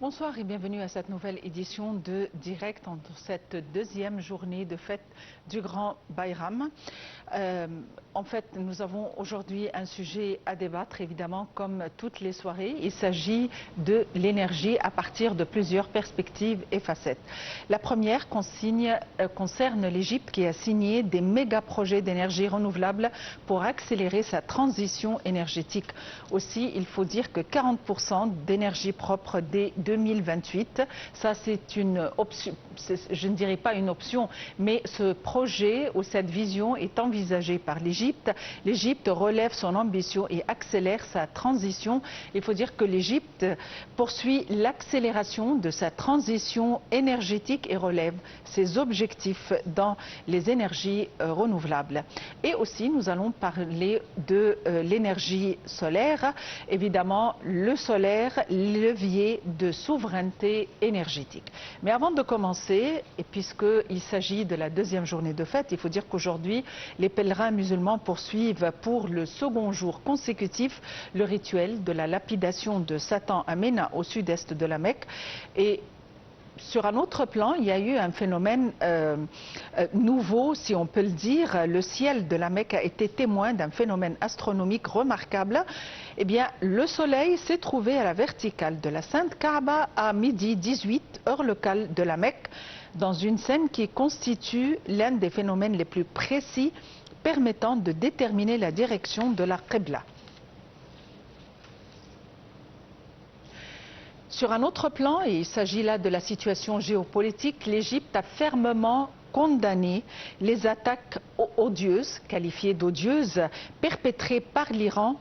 Bonsoir et bienvenue à cette nouvelle édition de Direct entre cette deuxième journée de fête du Grand Bayram. En fait, nous avons aujourd'hui un sujet à débattre, évidemment, comme toutes les soirées. Il s'agit de l'énergie à partir de plusieurs perspectives et facettes. La première concerne l'Égypte qui a signé des méga-projets d'énergie renouvelable pour accélérer sa transition énergétique. Aussi, il faut dire que 40% d'énergie propre dès 2028, ça c'est une option, je ne dirais pas une option, mais ce projet ou cette vision est envisagée par l'Égypte. L'Égypte relève son ambition et accélère sa transition. Il faut dire que l'Égypte poursuit l'accélération de sa transition énergétique et relève ses objectifs dans les énergies renouvelables. Et aussi, nous allons parler de l'énergie solaire. Évidemment, le solaire, levier de souveraineté énergétique. Mais avant de commencer, et puisqu'il s'agit de la deuxième journée de fête, il faut dire qu'aujourd'hui, les pèlerins musulmans poursuivent pour le second jour consécutif le rituel de la lapidation de Satan à Ména, au sud-est de la Mecque. Et sur un autre plan, il y a eu un phénomène nouveau, si on peut le dire. Le ciel de la Mecque a été témoin d'un phénomène astronomique remarquable. Eh bien, le soleil s'est trouvé à la verticale de la Sainte Kaaba à midi 18, heure locale de la Mecque, dans une scène qui constitue l'un des phénomènes les plus précis permettant de déterminer la direction de la Qibla. Sur un autre plan, et il s'agit là de la situation géopolitique, l'Égypte a fermement condamné les attaques odieuses, qualifiées d'odieuses, perpétrées par l'Iran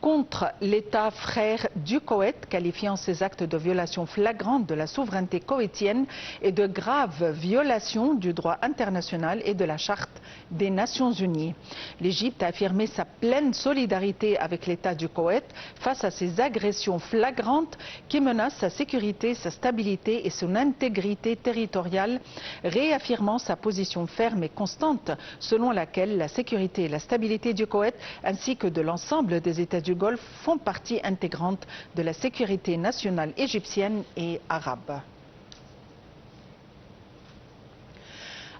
contre l'État frère du Koweït, qualifiant ces actes de violation flagrante de la souveraineté koweïtienne et de graves violations du droit international et de la Charte des Nations Unies. L'Égypte a affirmé sa pleine solidarité avec l'État du Koweït face à ces agressions flagrantes qui menacent sa sécurité, sa stabilité et son intégrité territoriale, réaffirmant sa position ferme et constante selon laquelle la sécurité et la stabilité du Koweït ainsi que de l'ensemble des États du Golfe font partie intégrante de la sécurité nationale égyptienne et arabe.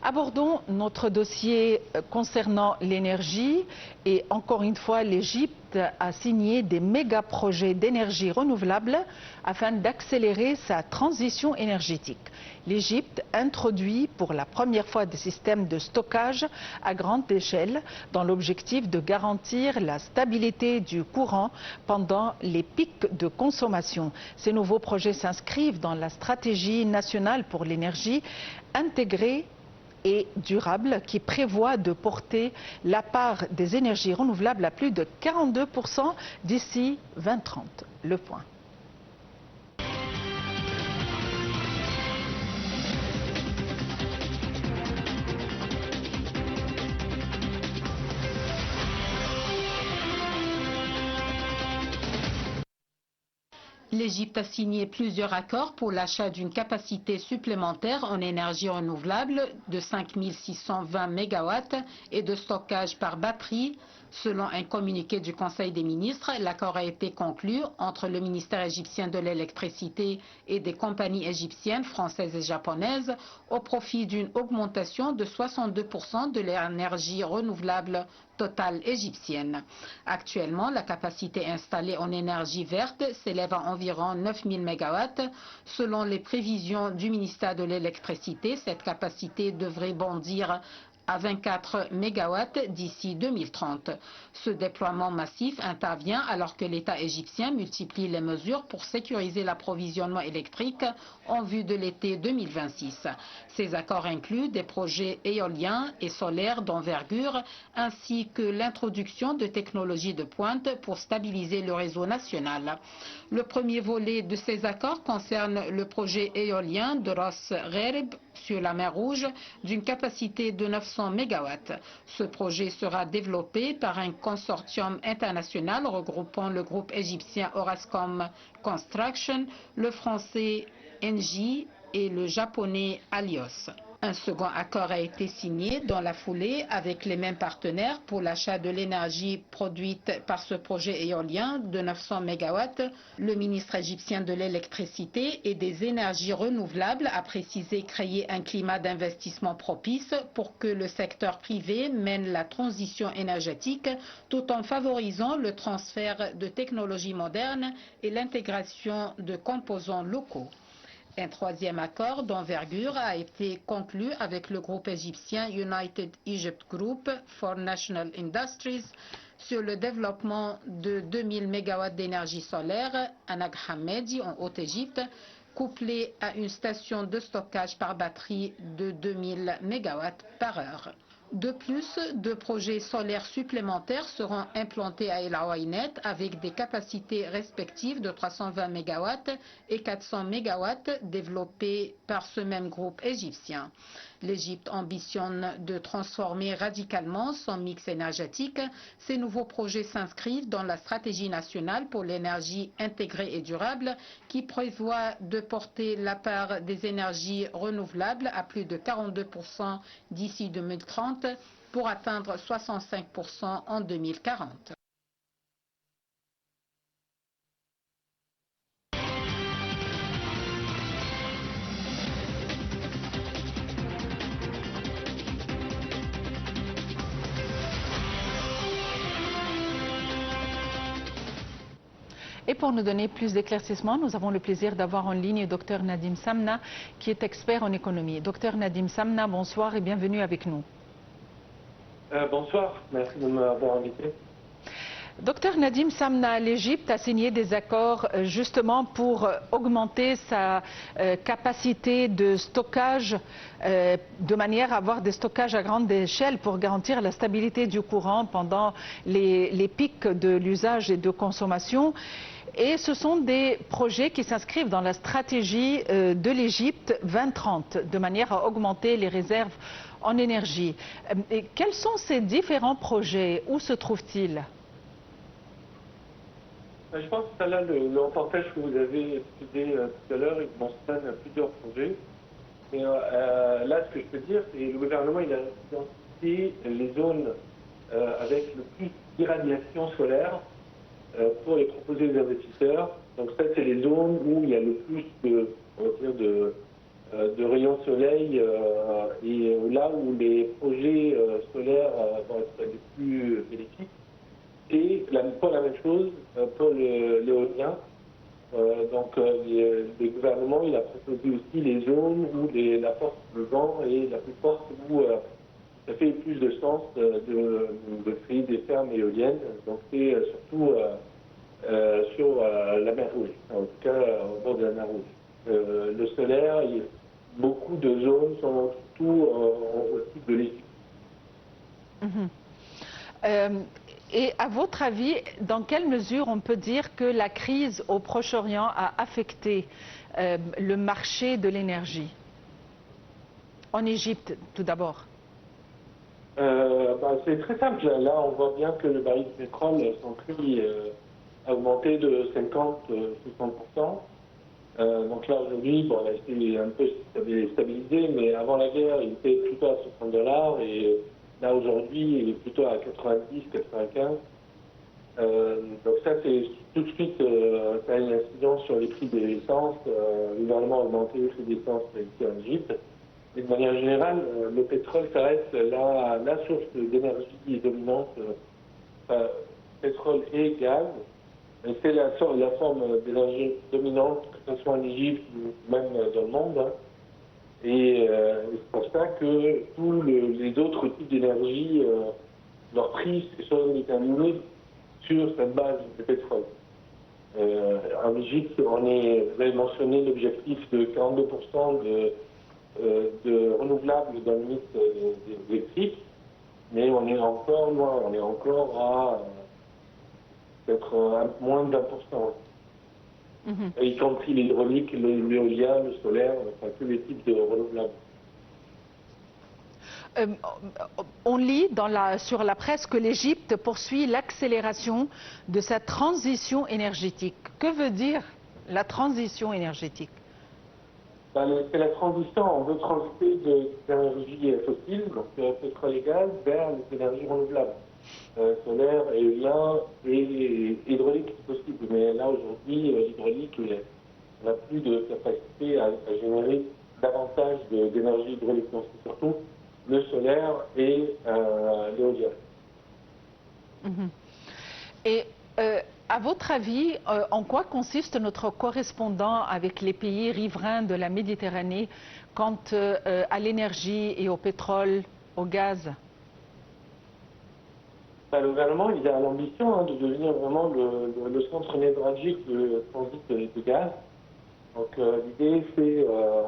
Abordons notre dossier concernant l'énergie et encore une fois l'Égypte a signé des méga-projets d'énergie renouvelable afin d'accélérer sa transition énergétique. L'Égypte introduit pour la première fois des systèmes de stockage à grande échelle dans l'objectif de garantir la stabilité du courant pendant les pics de consommation. Ces nouveaux projets s'inscrivent dans la stratégie nationale pour l'énergie intégrée et durable qui prévoit de porter la part des énergies renouvelables à plus de 42% d'ici 2030. Le point. L'Égypte a signé plusieurs accords pour l'achat d'une capacité supplémentaire en énergie renouvelable de 5 620 MW et de stockage par batterie. Selon un communiqué du Conseil des ministres, l'accord a été conclu entre le ministère égyptien de l'électricité et des compagnies égyptiennes, françaises et japonaises au profit d'une augmentation de 62% de l'énergie renouvelable totale égyptienne. Actuellement, la capacité installée en énergie verte s'élève à environ 9 000 MW. Selon les prévisions du ministère de l'électricité, cette capacité devrait bondir à 24 MW d'ici 2030. Ce déploiement massif intervient alors que l'État égyptien multiplie les mesures pour sécuriser l'approvisionnement électrique en vue de l'été 2026. Ces accords incluent des projets éoliens et solaires d'envergure ainsi que l'introduction de technologies de pointe pour stabiliser le réseau national. Le premier volet de ces accords concerne le projet éolien de Ras Gharib sur la mer Rouge d'une capacité de 900 MW. Ce projet sera développé par un consortium international regroupant le groupe égyptien Orascom Construction, le français Engie et le japonais Alios. Un second accord a été signé dans la foulée avec les mêmes partenaires pour l'achat de l'énergie produite par ce projet éolien de 900 MW. Le ministre égyptien de l'électricité et des énergies renouvelables a précisé créer un climat d'investissement propice pour que le secteur privé mène la transition énergétique tout en favorisant le transfert de technologies modernes et l'intégration de composants locaux. Un troisième accord d'envergure a été conclu avec le groupe égyptien United Egypt Group for National Industries sur le développement de 2000 MW d'énergie solaire à Nag Hammadi en Haute-Égypte, couplé à une station de stockage par batterie de 2000 MW par heure. De plus, 2 projets solaires supplémentaires seront implantés à El Awainet avec des capacités respectives de 320 MW et 400 MW développés par ce même groupe égyptien. L'Égypte ambitionne de transformer radicalement son mix énergétique. Ces nouveaux projets s'inscrivent dans la stratégie nationale pour l'énergie intégrée et durable qui prévoit de porter la part des énergies renouvelables à plus de 42% d'ici 2030 pour atteindre 65% en 2040. Et pour nous donner plus d'éclaircissements, nous avons le plaisir d'avoir en ligne Dr Nadim Samna, qui est expert en économie. Dr Nadim Samna, bonsoir et bienvenue avec nous. Bonsoir, merci de m'avoir invité. Docteur Nadim Samna, l'Égypte a signé des accords justement pour augmenter sa capacité de stockage de manière à avoir des stockages à grande échelle pour garantir la stabilité du courant pendant les pics de l'usage et de consommation. Et ce sont des projets qui s'inscrivent dans la stratégie de l'Égypte 2030, de manière à augmenter les réserves en énergie. Et quels sont ces différents projets? Où se trouvent-ils? Je pense que là, le reportage que vous avez étudié tout à l'heure, il mentionne plusieurs projets. Et là, ce que je peux dire, c'est que le gouvernement il a identifié les zones avec le plus d'irradiation solaire pour les proposer aux investisseurs. Donc ça, c'est les zones où il y a le plus de, on va dire, de rayons soleil et là où les projets solaires vont être les plus bénéfiques. Et pas la même chose pour l'éolien. Donc le gouvernement il a proposé aussi les zones où la force de vent est la plus forte, où ça fait plus de sens de créer des fermes éoliennes. Donc c'est surtout sur la mer Rouge, en tout cas au bord de la mer Rouge. Le solaire, beaucoup de zones sont surtout au sud de l'Égypte. Et à votre avis, dans quelle mesure on peut dire que la crise au Proche-Orient a affecté le marché de l'énergie? En Égypte, tout d'abord. C'est très simple. Là, on voit bien que le baril de pétrole, son prix a augmenté de 50-60%. Donc là, aujourd'hui, bon, il a été un peu stabilisé, mais avant la guerre, il était plutôt à $60. Et là, aujourd'hui, il est plutôt à 90-95. Donc ça, c'est tout de suite, ça a une incidence sur les prix des essences. Le gouvernement a augmenté les prix des essences ici en Égypte. Et de manière générale, le pétrole, ça reste la source d'énergie dominante, pétrole et gaz. C'est la forme d'énergie dominante, que ce soit en Égypte ou même dans le monde. Hein. Et c'est pour ça que tous les autres types d'énergie, leur prix sont déterminés sur cette base de pétrole. En Égypte, vous avez mentionné l'objectif de 42% de renouvelables dans le mix électrique, mais on est encore loin, on est encore à peut-être moins de 20%. Y compris l'hydraulique, l'éolien, le solaire, enfin tous les types de renouvelables. On lit sur la presse que l'Égypte poursuit l'accélération de sa transition énergétique. Que veut dire la transition énergétique? c'est la transition. On veut transiter des énergies fossiles, donc pétrole et gaz, vers les énergies renouvelables. Solaire, éolien et hydraulique si possible. Mais là, aujourd'hui, l'hydraulique, on n'a plus de capacité à générer davantage d'énergie hydraulique. Donc, c'est surtout le solaire et l'éolien. Et à votre avis, en quoi consiste notre correspondant avec les pays riverains de la Méditerranée quant à l'énergie et au pétrole, au gaz? Le gouvernement, il a l'ambition de devenir vraiment le centre névralgique de transit de gaz. Donc l'idée, c'est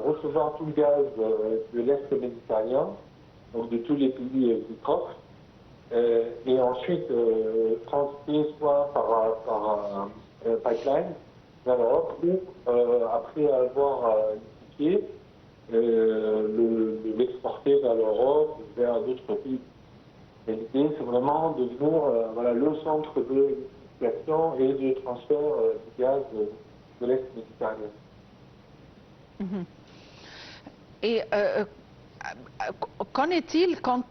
recevoir tout le gaz de l'Est méditerranéen, donc de tous les pays limitrophes, et ensuite transiter soit par pipeline vers l'Europe, ou après avoir liquéfié, l'exporter vers l'Europe, vers d'autres pays. Et l'idée, c'est vraiment de devenir le centre de liquéfication et de transfert du gaz de l'Est méditerranéen. Et qu'en est-il quant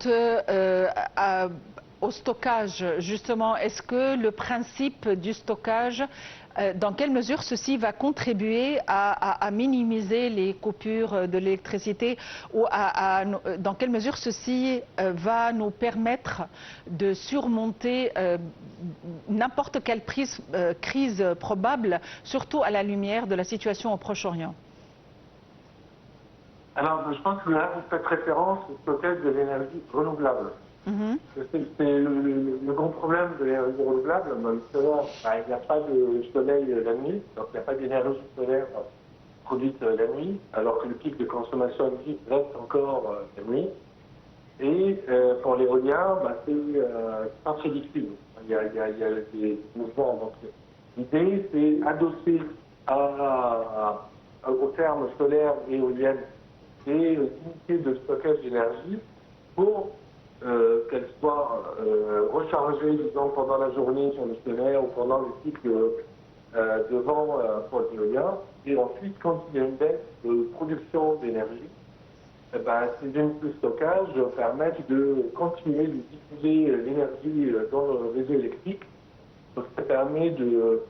au stockage, justement? Est-ce que le principe du stockage, dans quelle mesure ceci va contribuer à minimiser les coupures de l'électricité, ou dans quelle mesure ceci va nous permettre de surmonter n'importe quelle crise probable, surtout à la lumière de la situation au Proche-Orient? Alors, je pense que là, vous faites référence au stockage de l'énergie renouvelable. C'est le grand problème de l'énergie renouvelable. Il n'y a pas de soleil la nuit, donc il n'y a pas d'énergie solaire produite la nuit, alors que le pic de consommation électrique reste encore la nuit. Et pour l'éolien, c'est pas prédictible. Il y a des mouvements. Donc l'idée, c'est adosser au terme solaire et éolienne des unités de stockage d'énergie pour qu'elles soient rechargées, disons, pendant la journée sur le solaire ou pendant le cycle de vent pour l'éolien. Et ensuite, quand il y a une baisse de production d'énergie, ces unités de stockage permettent de continuer de diffuser l'énergie dans le réseau électrique. Donc ça permet de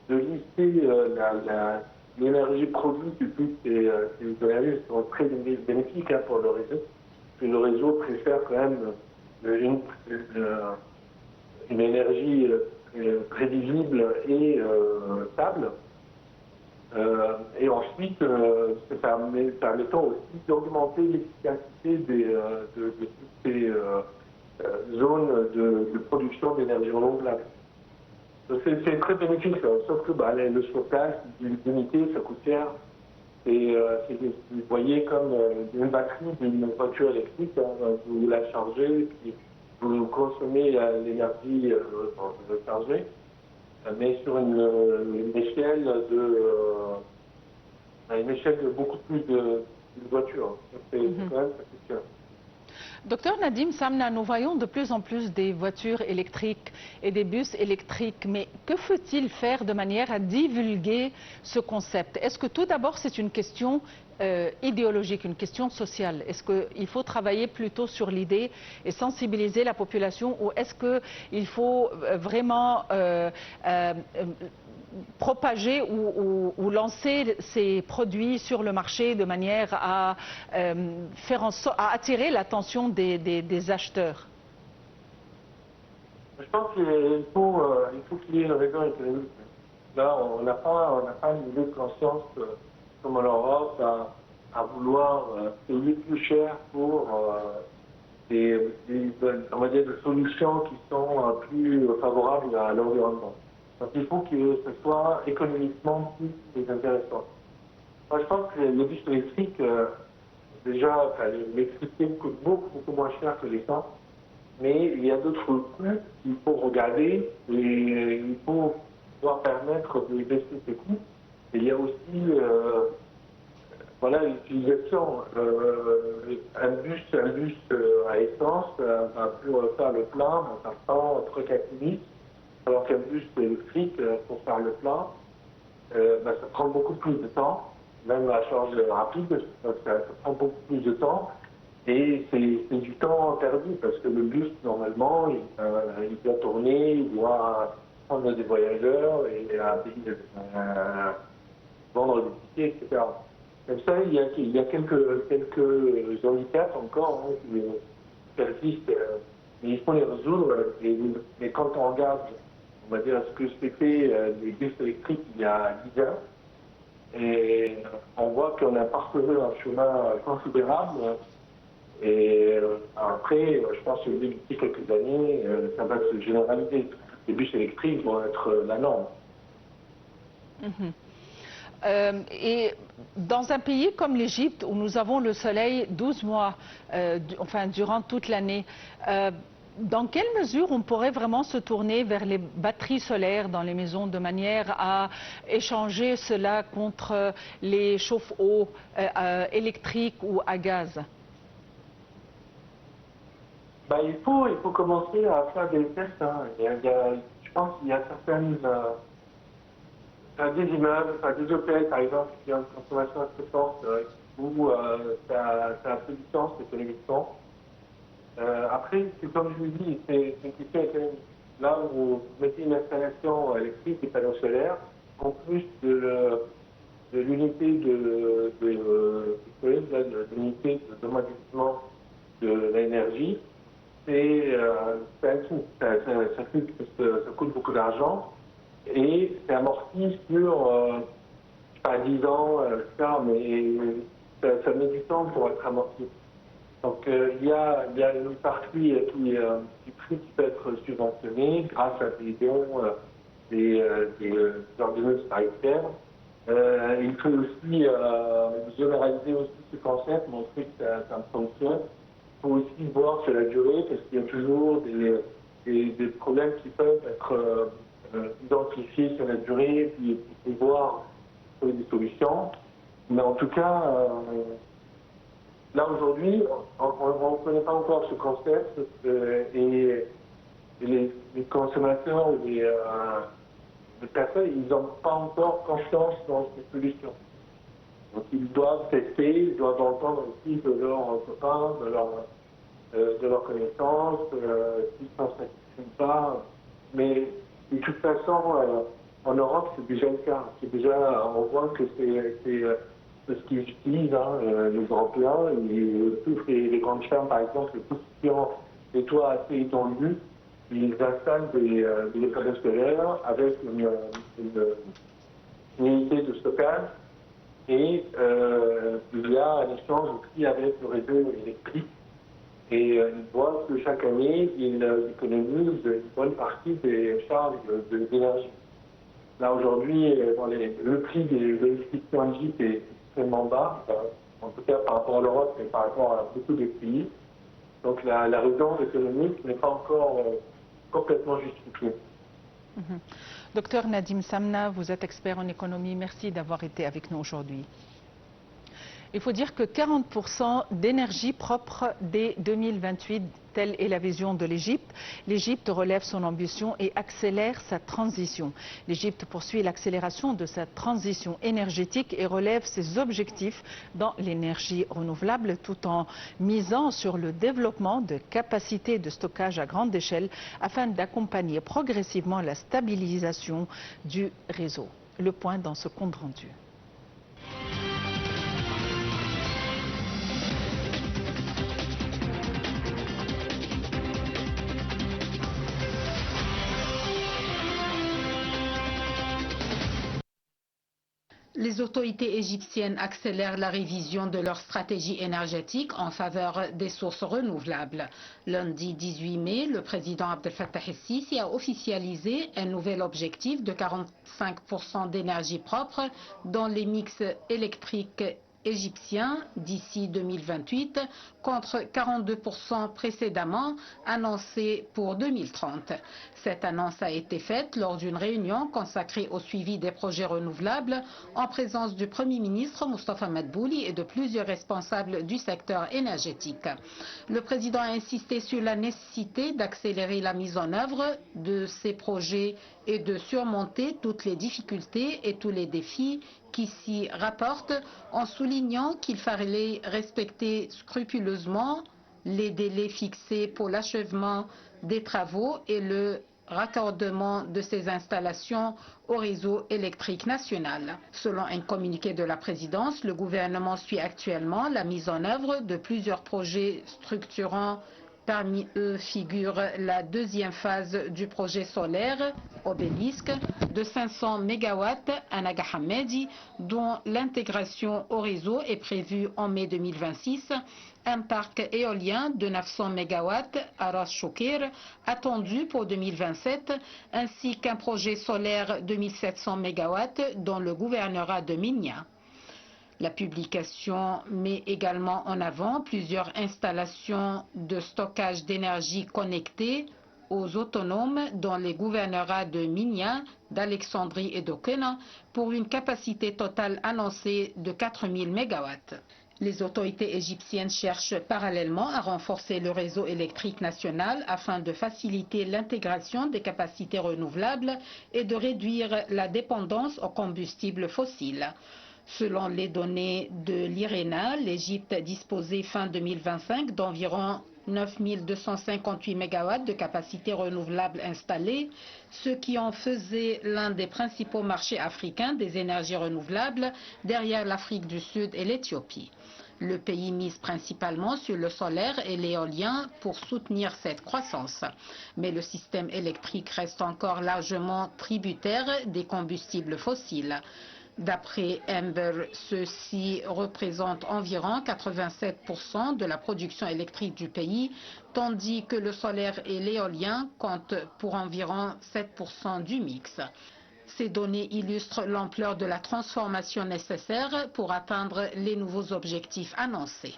lisser l'énergie produite et toutes ces énergies sont très bénéfiques pour le réseau. Que le réseau préfère quand même une énergie prévisible et stable. Et ensuite, permettant aussi d'augmenter l'efficacité de toutes ces zones de production d'énergie renouvelable. C'est très bénéfique, sauf que le stockage d'une unité, ça coûte cher. Et vous voyez comme une batterie d'une voiture électrique, vous la chargez, puis vous consommez l'énergie pour le charger, mais sur une échelle de beaucoup plus de voitures. C'est quand même ça. Docteur Nadim Samna, nous voyons de plus en plus des voitures électriques et des bus électriques, mais que faut-il faire de manière à divulguer ce concept? Est-ce que tout d'abord c'est une question idéologique, une question sociale? Est-ce qu'il faut travailler plutôt sur l'idée et sensibiliser la population, ou est-ce qu'il faut vraiment propager ou lancer ces produits sur le marché de manière à à attirer l'attention des acheteurs? Je pense qu'il faut qu'il y ait une raison économique. Là, on n'a pas une idée de conscience comme en Europe à vouloir payer plus cher pour on va dire, des solutions qui sont plus favorables à l'environnement. Donc il faut que ce soit économiquement plus intéressant. Moi, je pense que les bus électriques, déjà, l'électricité coûte beaucoup moins cher que l'essence, mais il y a d'autres coûts qu'il faut regarder et il faut pouvoir permettre de baisser ces coûts. Et il y a aussi l'utilisation. Un bus à essence, pour faire le plein, ça prend 3-4 minutes. Alors qu'un bus électrique, pour faire le plein, ça prend beaucoup plus de temps. même à charge rapide, ça prend beaucoup plus de temps. Et c'est du temps perdu parce que le bus, normalement, il doit tourner, il doit prendre des voyageurs et vendre des tickets, etc. Comme ça, il y a quelques handicaps encore qui persistent, mais il faut les résoudre. Mais quand on regarde, on va dire, ce que c'était les bus électriques il y a 10 ans, et on voit qu'on a parcouru un chemin considérable. Et après, je pense que d'ici quelques années, ça va se généraliser. Les bus électriques vont être la norme. Et dans un pays comme l'Égypte, où nous avons le soleil 12 mois, enfin durant toute l'année, dans quelle mesure on pourrait vraiment se tourner vers les batteries solaires dans les maisons de manière à échanger cela contre les chauffe-eau électriques ou à gaz? Il faut commencer à faire des tests. Hein. Je pense qu'il y a certaines... des immeubles, des hôtels par exemple, qui ont une consommation assez forte, où ça a peu de sens économiquement. Après, c'est comme je vous dis, c'est une question économique. Là où vous mettez une installation électrique, des panneaux solaires, en plus de l'unité de l'unité de dommatisement de l'énergie, c'est un coût. Ça coûte beaucoup d'argent et c'est amorti sur, pas 10 ans, mais ça met du temps pour être amorti. Donc il y a une partie du prix qui peut être subventionné grâce à des dons des organismes paritaires. Il faut aussi généraliser aussi ce concept, montrer que ça fonctionne. Il faut aussi voir sur la durée, parce qu'il y a toujours des problèmes qui peuvent être identifiés sur la durée, puis voir trouver des solutions. Mais en tout cas, là aujourd'hui, on ne connaît pas encore ce concept et les consommateurs ou les personnes, ils n'ont pas encore confiance dans ces solutions. Donc ils doivent tester, ils doivent entendre aussi de leurs copains, de leurs connaissances, s'ils ne s'en satisfont pas. Mais de toute façon, en Europe, c'est déjà le cas. C'est déjà, on voit que c'est ce qu'ils utilisent, les Européens, toutes les grandes fermes, par exemple, tous qui ont des toits assez étendus, ils installent des panneaux solaires avec une unité de stockage et il y a un échange aussi avec le réseau électrique. Et ils voient que chaque année, ils économisent une bonne partie des charges d'énergie. Là, aujourd'hui, le prix de l'électricité en Égypte est extrêmement bas, en tout cas par rapport à l'Europe et par rapport à beaucoup de pays. Donc la raison économique n'est pas encore complètement justifiée. Docteur Nadim Samna, vous êtes expert en économie. Merci d'avoir été avec nous aujourd'hui. Il faut dire que 40% d'énergie propre dès 2028, telle est la vision de l'Égypte. L'Égypte relève son ambition et accélère sa transition. L'Égypte poursuit l'accélération de sa transition énergétique et relève ses objectifs dans l'énergie renouvelable tout en misant sur le développement de capacités de stockage à grande échelle afin d'accompagner progressivement la stabilisation du réseau. Le point dans ce compte rendu. Les autorités égyptiennes accélèrent la révision de leur stratégie énergétique en faveur des sources renouvelables. Lundi 18 mai, le président Abdel Fattah el-Sisi a officialisé un nouvel objectif de 45% d'énergie propre dans les mix électriques égyptiens d'ici 2028 contre 42% précédemment annoncé pour 2030. Cette annonce a été faite lors d'une réunion consacrée au suivi des projets renouvelables en présence du Premier ministre Moustapha Madbouli et de plusieurs responsables du secteur énergétique. Le président a insisté sur la nécessité d'accélérer la mise en œuvre de ces projets et de surmonter toutes les difficultés et tous les défis qui s'y rapporte en soulignant qu'il fallait respecter scrupuleusement les délais fixés pour l'achèvement des travaux et le raccordement de ces installations au réseau électrique national. Selon un communiqué de la présidence, le gouvernement suit actuellement la mise en œuvre de plusieurs projets structurants. Parmi eux figure la deuxième phase du projet solaire Obélisque de 500 MW à Nagahamedi, dont l'intégration au réseau est prévue en mai 2026. Un parc éolien de 900 MW à Ras Shokir, attendu pour 2027, ainsi qu'un projet solaire de 1700 MW dans le gouvernorat de Minya. La publication met également en avant plusieurs installations de stockage d'énergie connectées aux autonomes dans les gouvernorats de Minya, d'Alexandrie et d'Okena pour une capacité totale annoncée de 4000 MW. Les autorités égyptiennes cherchent parallèlement à renforcer le réseau électrique national afin de faciliter l'intégration des capacités renouvelables et de réduire la dépendance aux combustibles fossiles. Selon les données de l'IRENA, l'Égypte disposait fin 2025 d'environ 9258 MW de capacité renouvelable installée, ce qui en faisait l'un des principaux marchés africains des énergies renouvelables derrière l'Afrique du Sud et l'Éthiopie. Le pays mise principalement sur le solaire et l'éolien pour soutenir cette croissance. Mais le système électrique reste encore largement tributaire des combustibles fossiles. D'après Amber, ceux-ci représentent environ 87% de la production électrique du pays, tandis que le solaire et l'éolien comptent pour environ 7% du mix. Ces données illustrent l'ampleur de la transformation nécessaire pour atteindre les nouveaux objectifs annoncés.